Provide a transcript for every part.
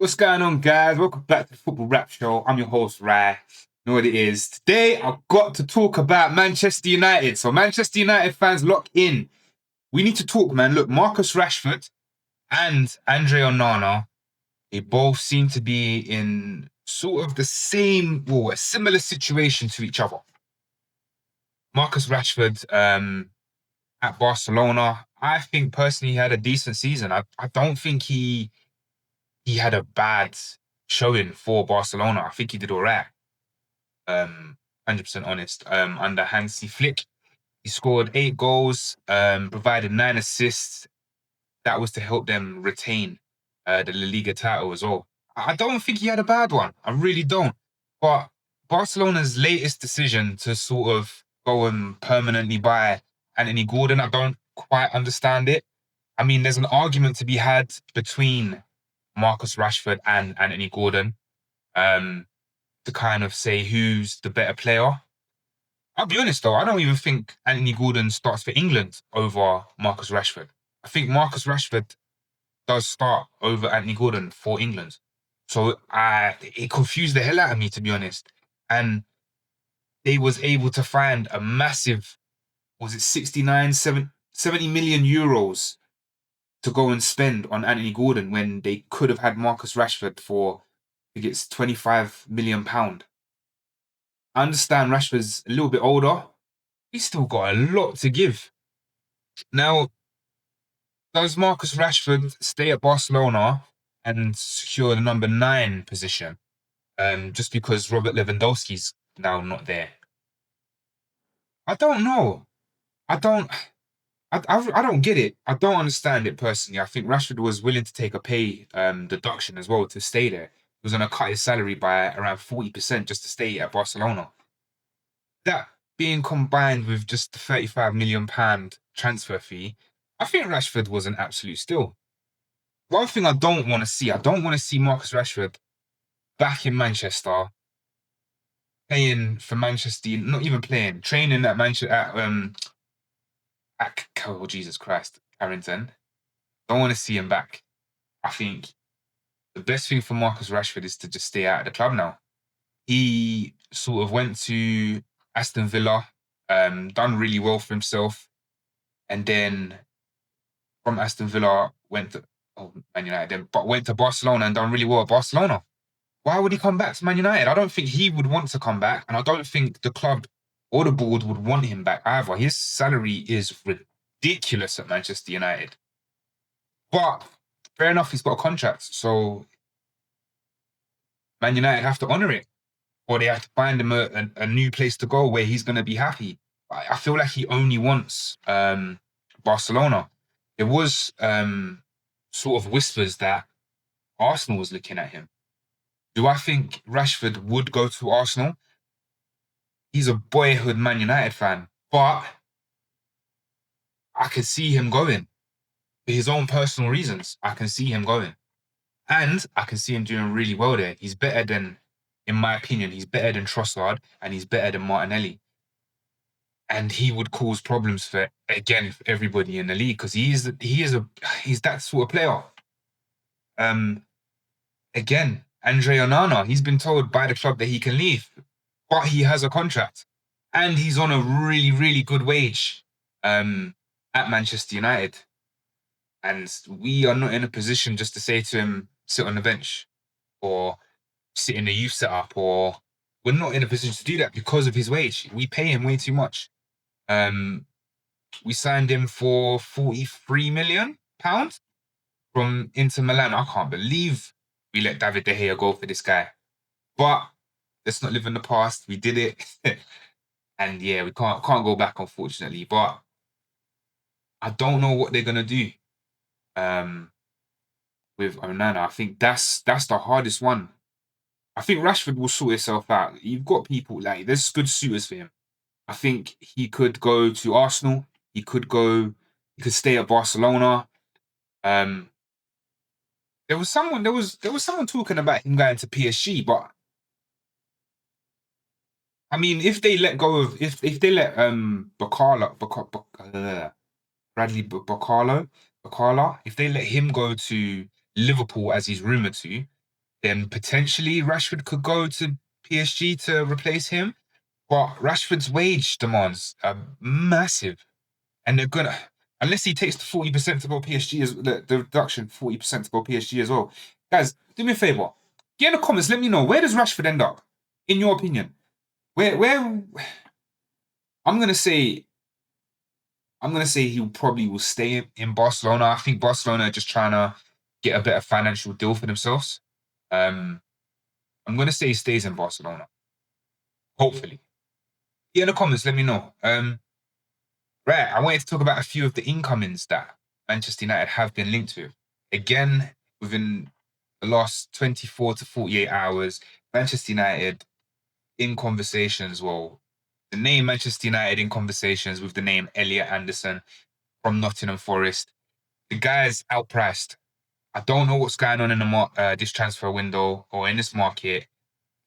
What's going on, guys? Welcome back to the Football Rap Show. I'm your host, Rai. You know what it is. Today, I've got to talk about Manchester United. So, Manchester United fans, lock in. We need to talk, man. Look, Marcus Rashford and Andre Onana, they both seem to be in sort of the same, a similar situation to each other. Marcus Rashford at Barcelona, I think personally he had a decent season. I don't think he had a bad showing for Barcelona. I think he did all right. 100% honest. Under Hansi Flick, he scored 8 goals, provided 9 assists. That was to help them retain the La Liga title as well. I don't think he had a bad one. I really don't. But Barcelona's latest decision to sort of go and permanently buy Anthony Gordon, I don't quite understand it. I mean, there's an argument to be had between Marcus Rashford and Anthony Gordon to kind of say who's the better player. I'll be honest though, I don't even think Anthony Gordon starts for England over Marcus Rashford. I think Marcus Rashford does start over Anthony Gordon for England. So it confused the hell out of me, to be honest. And they was able to find a massive, was it 70 million euros to go and spend on Anthony Gordon when they could have had Marcus Rashford for, I think it's £25 million. I understand Rashford's a little bit older. He's still got a lot to give. Now, does Marcus Rashford stay at Barcelona and secure the number 9 position just because Robert Lewandowski's now not there? I don't know. I don't get it. I don't understand it personally. I think Rashford was willing to take a pay deduction as well to stay there. He was going to cut his salary by around 40% just to stay at Barcelona. That being combined with just the £35 million transfer fee, I think Rashford was an absolute steal. One thing I don't want to see Marcus Rashford back in Manchester, playing for Manchester, not even playing, training at Manchester, oh, Jesus Christ, Carrington. Don't want to see him back. I think the best thing for Marcus Rashford is to just stay out of the club now. He sort of went to Aston Villa, done really well for himself, and then from Aston Villa went to Man United, but went to Barcelona and done really well at Barcelona. Why would he come back to Man United? I don't think he would want to come back, and I don't think the club or the board would want him back either. His salary is ridiculous at Manchester United. But fair enough, he's got a contract, so Man United have to honour it. Or they have to find him a new place to go where he's going to be happy. I feel like he only wants Barcelona. There was sort of whispers that Arsenal was looking at him. Do I think Rashford would go to Arsenal? He's a boyhood Man United fan, but I could see him going. For his own personal reasons, I can see him going. And I can see him doing really well there. He's better than, in my opinion, he's better than Trossard and he's better than Martinelli. And he would cause problems for everybody in the league because he's that sort of player. Again, Andre Onana, he's been told by the club that he can leave, but he has a contract and he's on a really, really good wage at Manchester United. And we are not in a position just to say to him, sit on the bench or sit in the youth setup, or we're not in a position to do that because of his wage. We pay him way too much. We signed him for £43 million from Inter Milan. I can't believe we let David De Gea go for this guy. But let's not live in the past. We did it. And yeah, we can't go back, unfortunately. But I don't know what they're going to do with Onana. I think that's the hardest one. I think Rashford will sort himself out. You've got people, like, there's good suitors for him. I think he could go to Arsenal. He could stay at Barcelona. There was someone talking about him going to PSG, but I mean, if they let go of if they let Bradley Bacala, if they let him go to Liverpool as he's rumored to, then potentially Rashford could go to PSG to replace him. But Rashford's wage demands are massive, and they're gonna, unless he takes the 40% to go PSG as the reduction 40% to go PSG as well. Guys, do me a favor. Get in the comments. Let me know, where does Rashford end up, in your opinion? Where I'm gonna say he probably will stay in Barcelona. I think Barcelona are just trying to get a better financial deal for themselves. I'm gonna say he stays in Barcelona. Hopefully. Yeah, in the comments, let me know. Right, I wanted to talk about a few of the incomings that Manchester United have been linked with. Again, within the last 24 to 48 hours, Manchester United in conversations. Well, the name Manchester United in conversations with the name Elliot Anderson from Nottingham Forest. The guy's outpriced. I don't know what's going on in this transfer window or in this market.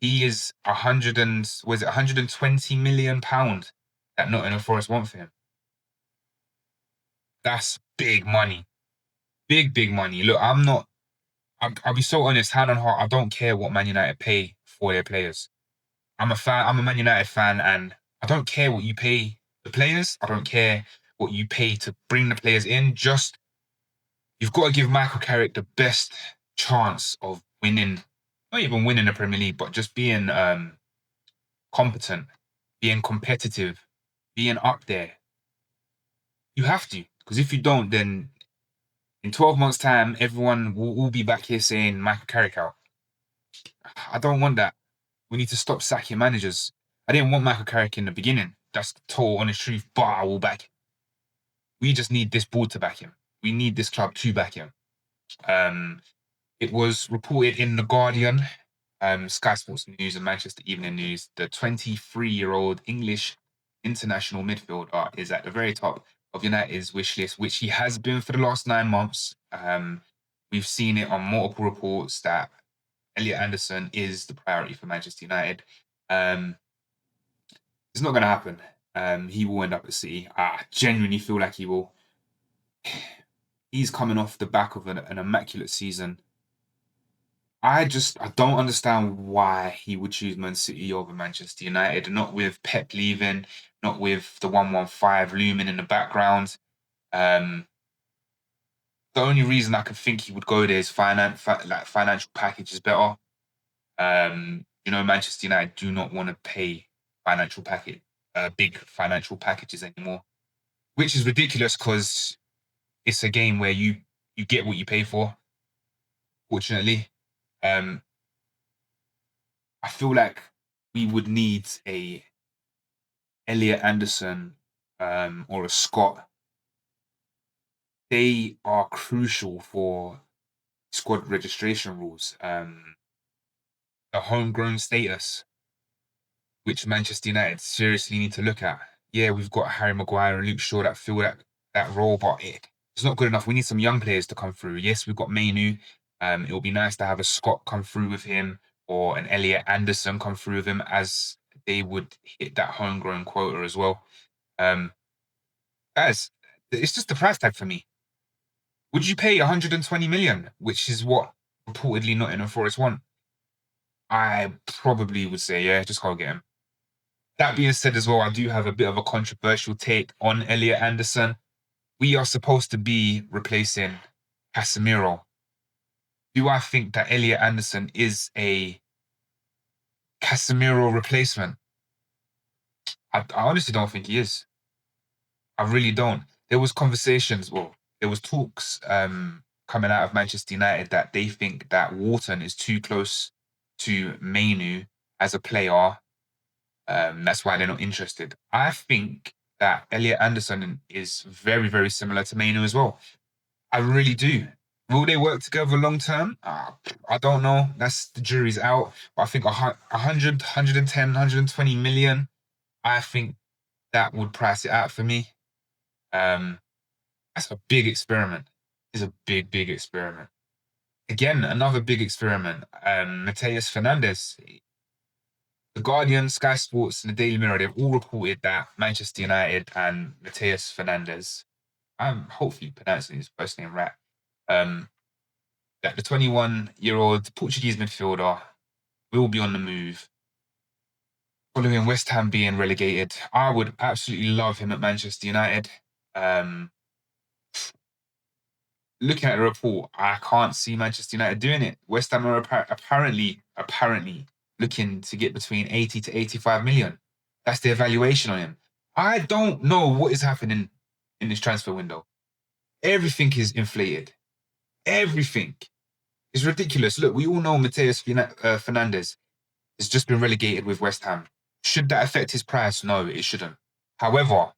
He is 120 million pound that Nottingham Forest want for him. That's big money. Big money. Look, I'll be so honest, hand on heart, I don't care what Man United pay for their players. I'm a fan, I'm a Man United fan, and I don't care what you pay the players. I don't care what you pay to bring the players in. Just, you've got to give Michael Carrick the best chance of winning, not even winning the Premier League, but just being competent, being competitive, being up there. You have to, because if you don't, then in 12 months' time, everyone will be back here saying Michael Carrick out. I don't want that. We need to stop sacking managers. I didn't want Michael Carrick in the beginning. That's the total honest truth, but I will back him. We just need this board to back him. We need this club to back him. It was reported in The Guardian, Sky Sports News and Manchester Evening News, the 23-year-old English international midfielder is at the very top of United's wish list, which he has been for the last 9 months. We've seen it on multiple reports that Elliot Anderson is the priority for Manchester United. It's not going to happen. He will end up at City. I genuinely feel like he will. He's coming off the back of an immaculate season. I don't understand why he would choose Man City over Manchester United. Not with Pep leaving, not with the 115 looming in the background. The only reason I can think he would go there is financial package is better. Manchester United do not want to pay big financial packages anymore, which is ridiculous because it's a game where you get what you pay for. Fortunately, I feel like we would need a Elliot Anderson or a Scott. They are crucial for squad registration rules. The homegrown status, which Manchester United seriously need to look at. Yeah, we've got Harry Maguire and Luke Shaw that fill that role, but it's not good enough. We need some young players to come through. Yes, we've got Mainu. It will be nice to have a Scott come through with him or an Elliot Anderson come through with him, as they would hit that homegrown quota as well. Guys, it's just the price tag for me. Would you pay 120 million, which is what reportedly Nottingham Forest want? I probably would say, yeah, just go get him. That being said as well, I do have a bit of a controversial take on Elliot Anderson. We are supposed to be replacing Casemiro. Do I think that Elliot Anderson is a Casemiro replacement? I honestly don't think he is. I really don't. There was talks coming out of Manchester United that they think that Wharton is too close to Mainu as a player. That's why they're not interested. I think that Elliot Anderson is very, very similar to Mainu as well. I really do. Will they work together long term? I don't know. The jury's out. But I think 100, 110, 120 million, I think that would price it out for me. That's a big experiment. It's a big experiment. Again, another big experiment. Mateus Fernandes. The Guardian, Sky Sports, and the Daily Mirror, they've all reported that Manchester United and Mateus Fernandes, I'm hopefully pronouncing his first name right, that the 21-year-old Portuguese midfielder will be on the move following West Ham being relegated. I would absolutely love him at Manchester United. Looking at the report, I can't see Manchester United doing it. West Ham are apparently looking to get between 80 to 85 million. That's their valuation on him. I don't know what is happening in this transfer window. Everything is inflated. Everything is ridiculous. Look, we all know Mateus Fernandes has just been relegated with West Ham. Should that affect his price? No, it shouldn't. However,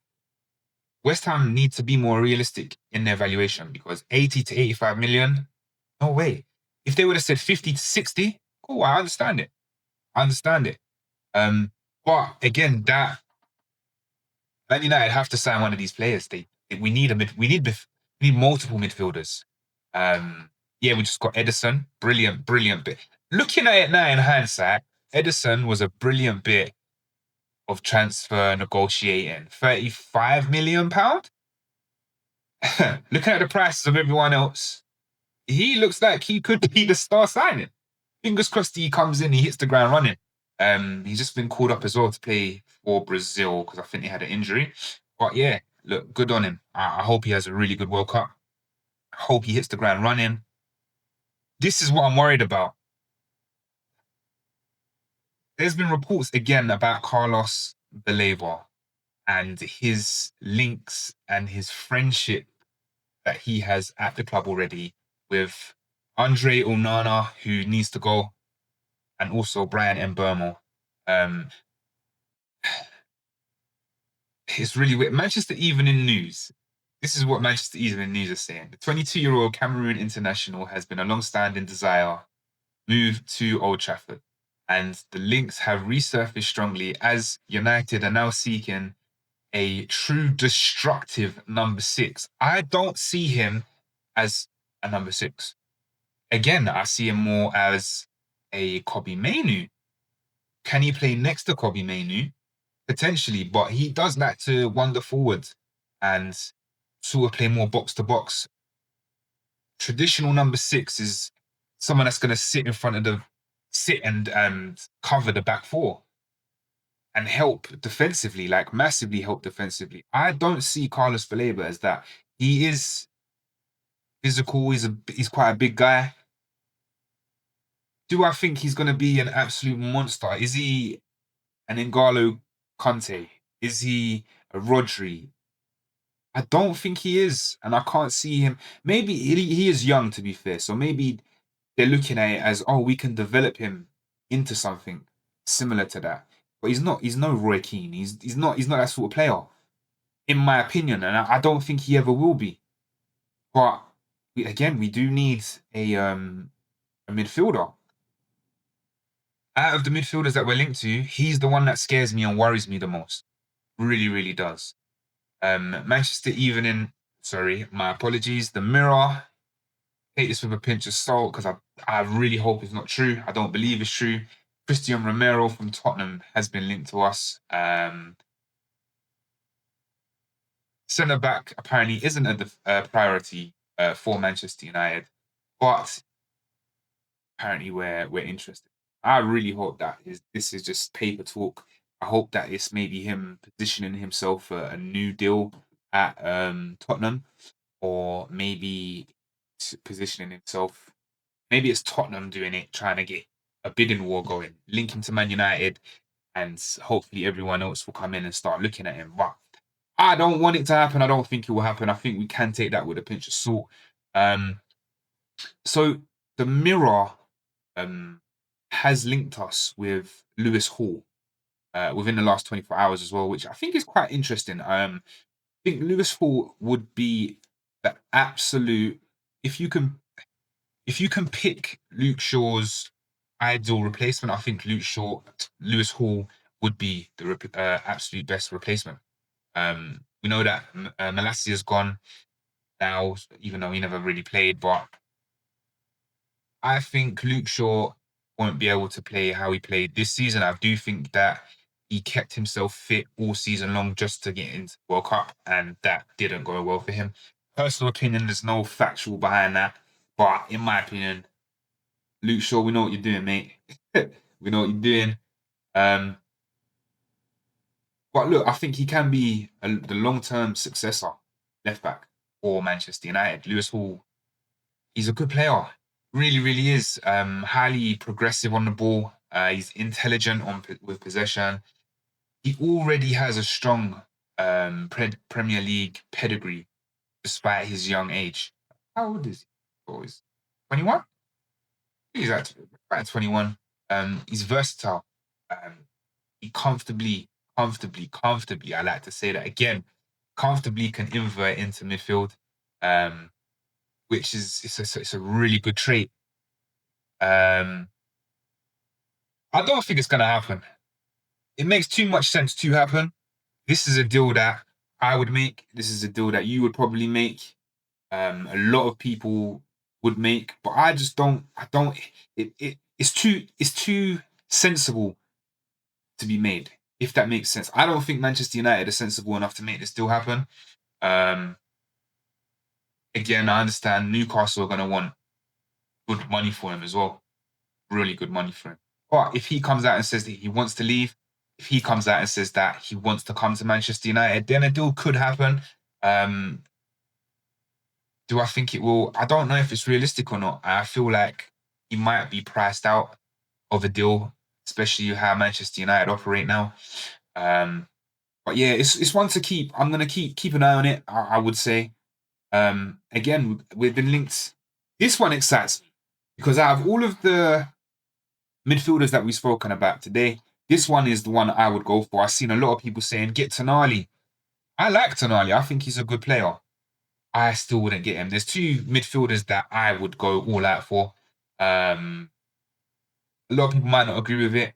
West Ham need to be more realistic in their valuation because 80 to 85 million, no way. If they would have said 50 to 60, cool, I understand it. But again, that Man United have to sign one of these players. We need multiple midfielders. Yeah, we just got Éderson. Brilliant bit. Looking at it now in hindsight, Éderson was a brilliant bit of transfer negotiating. £35 million. Looking at the prices of everyone else, he looks like he could be the star signing. Fingers crossed he comes in, he hits the ground running. He's just been called up as well to play for Brazil because I think he had an injury. But yeah, look, good on him. I hope he has a really good World Cup. I hope he hits the ground running. This is what I'm worried about. There's been reports again about Carlos Baleba and his links and his friendship that he has at the club already with Andre Onana, who needs to go, and also Brian Mbeumo. It's really weird. Manchester Evening News. This is what Manchester Evening News is saying. The 22-year-old Cameroon international has been a long-standing desire move to Old Trafford, and the links have resurfaced strongly as United are now seeking a true destructive number 6. I don't see him as a number 6. Again, I see him more as a Kobbie Mainoo. Can he play next to Kobbie Mainoo? Potentially, but he does like to wander forward and sort of play more box to box. Traditional number 6 is someone that's going to sit and cover the back four and help defensively, like massively help defensively. I don't see Carlos Baleba as that. He is physical. He's quite a big guy. Do I think he's going to be an absolute monster? Is he an N'Golo Kante? Is he a Rodri? I don't think he is, and I can't see him. Maybe he is young, to be fair, so maybe they're looking at it as, oh, we can develop him into something similar to that. But he's not. He's no Roy Keane. He's not that sort of player, in my opinion, and I don't think he ever will be. But we do need a midfielder. Out of the midfielders that we're linked to, he's the one that scares me and worries me the most. Really, really does. Manchester Evening, sorry, my apologies. The Mirror, take this with a pinch of salt because I really hope it's not true. I don't believe it's true. Christian Romero from Tottenham has been linked to us. Centre back apparently isn't a priority for Manchester United, but apparently we're interested. I really hope that this is just paper talk. I hope that it's maybe him positioning himself for a new deal at Tottenham, or maybe positioning himself. Maybe it's Tottenham doing it, trying to get a bidding war going, link him to Man United, and hopefully everyone else will come in and start looking at him. But I don't want it to happen. I don't think it will happen. I think we can take that with a pinch of salt. So the Mirror has linked us with Lewis Hall within the last 24 hours as well, which I think is quite interesting. I think Lewis Hall would be the absolute, if you can pick Luke Shaw's ideal replacement, I think Lewis Hall would be the absolute best replacement. We know that Malacia has gone now, even though he never really played, but I think Luke Shaw won't be able to play how he played this season. I do think that he kept himself fit all season long just to get into the World Cup, and that didn't go well for him. Personal opinion, there's no factual behind that. But in my opinion, Luke Shaw, we know what you're doing, mate. We know what you're doing. But look, I think he can be the long-term successor left back for Manchester United. Lewis Hall, he's a good player. Really, really is. Highly progressive on the ball. He's intelligent with possession. He already has a strong Premier League pedigree, despite his young age. How old is he? Oh, he's 21? He's at about 21. He's versatile. He comfortably, I like to say that again, comfortably can invert into midfield, which is it's a really good trait. I don't think it's gonna happen. It makes too much sense to happen. This is a deal that I would make. This is a deal that you would probably make. A lot of people would make, but I just don't. I don't. It's too sensible to be made, if that makes sense. I don't think Manchester United are sensible enough to make this deal happen. Um, Again, I understand Newcastle are going to want good money for him as well. Really good money for him. But if he comes out and says that he wants to leave, if he comes out and says that he wants to come to Manchester United, then a deal could happen. Do I think it will? I don't know if it's realistic or not. I feel like he might be priced out of a deal, especially how Manchester United operate now. But yeah, it's one to keep. I'm gonna keep an eye on it. I would say. Again, we've been linked. This one excites me because out of all of the midfielders that we've spoken about today, this one is the one I would go for. I've seen a lot of people saying get Tonali. I like Tonali. I think he's a good player. I still wouldn't get him. There's two midfielders that I would go all out for. A lot of people might not agree with it,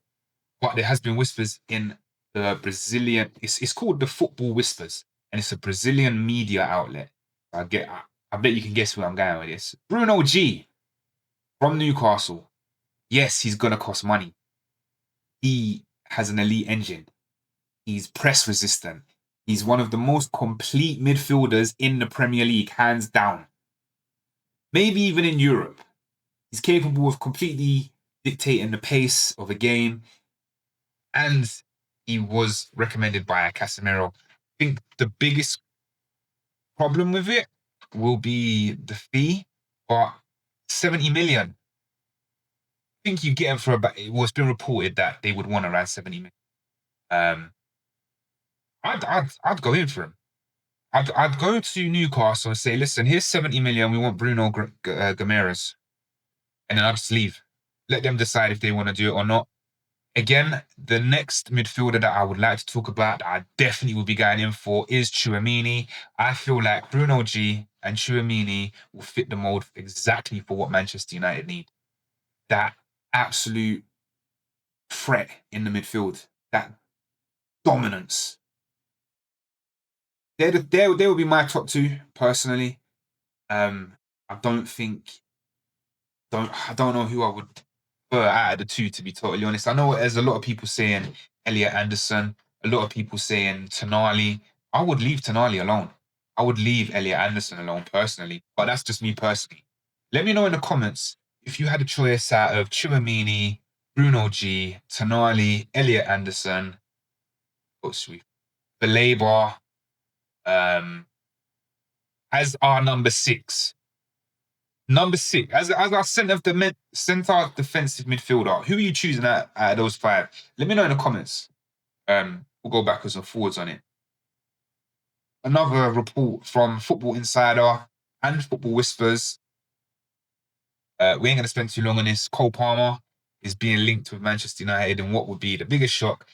but there has been whispers in the Brazilian. It's called the Football Whispers, and it's a Brazilian media outlet. I bet you can guess where I'm going with this. Bruno G from Newcastle. Yes, he's gonna cost money. He has an elite engine. He's press resistant. He's one of the most complete midfielders in the Premier League, hands down. Maybe even in Europe. He's capable of completely dictating the pace of a game. And he was recommended by Casemiro. I think the biggest problem with it will be the fee, but 70 million. I think you get him for about, it was been reported that they would want around 70 million. I'd go in for him. I'd go to Newcastle and say, listen, here's 70 million. We want Bruno Guimaraes. And then I'll just leave. Let them decide if they want to do it or not. Again, the next midfielder that I would like to talk about, that I definitely will be going in for, is Tchouaméni. I feel like Bruno G and Tchouaméni will fit the mold exactly for what Manchester United need. That absolute threat in the midfield, that dominance. They will be my top two personally. I don't know who I would prefer out of the two, to be totally honest. I know there's a lot of people saying Elliot Anderson, a lot of people saying Tonali. I would leave Tonali alone. I would leave Elliot Anderson alone personally, but that's just me personally. Let me know in the comments if you had a choice out of Tchouaméni, Bruno G, Tonali, Elliot Anderson, Baleba, as our number 6. Number 6, as our centre defensive midfielder, who are you choosing out of those 5? Let me know in the comments. We'll go backwards and forwards on it. Another report from Football Insider and Football Whispers. We ain't going to spend too long on this. Cole Palmer is being linked with Manchester United in what would be the biggest shock.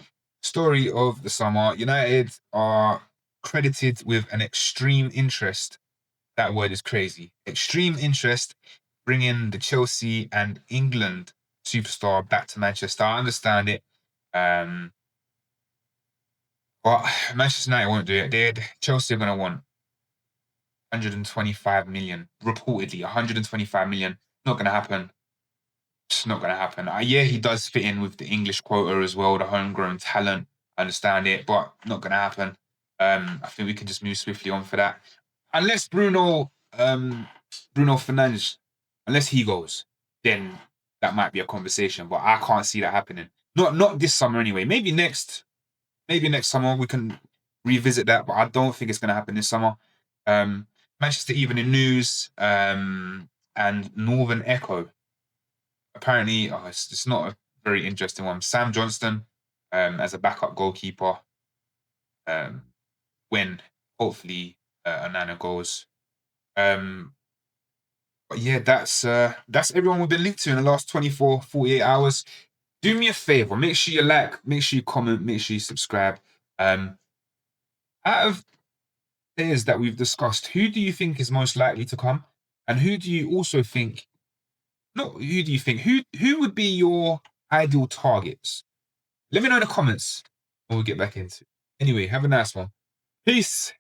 Story of the summer. United are credited with an extreme interest. That word is crazy. Extreme interest bringing the Chelsea and England superstar back to Manchester. I understand it. But Manchester United won't do it. Chelsea are going to want 125 million. Reportedly, 125 million. Not going to happen. It's not going to happen. Yeah, he does fit in with the English quota as well, the homegrown talent. I understand it, but not going to happen. I think we can just move swiftly on for that. Unless Bruno Fernandes unless he goes, then that might be a conversation. But I can't see that happening. Not this summer anyway. Maybe next summer we can revisit that. But I don't think it's going to happen this summer. Manchester Evening News and Northern Echo. Apparently, it's not a very interesting one. Sam Johnston as a backup goalkeeper. When hopefully Onana goes. But yeah, that's everyone we've been linked to in the last 24, 48 hours. Do me a favor, make sure you like, make sure you comment, make sure you subscribe. Out of players that we've discussed, who do you think is most likely to come? And who do you also think, not who do you think, who would be your ideal targets? Let me know in the comments and we'll get back into it. Anyway, have a nice one. Peace.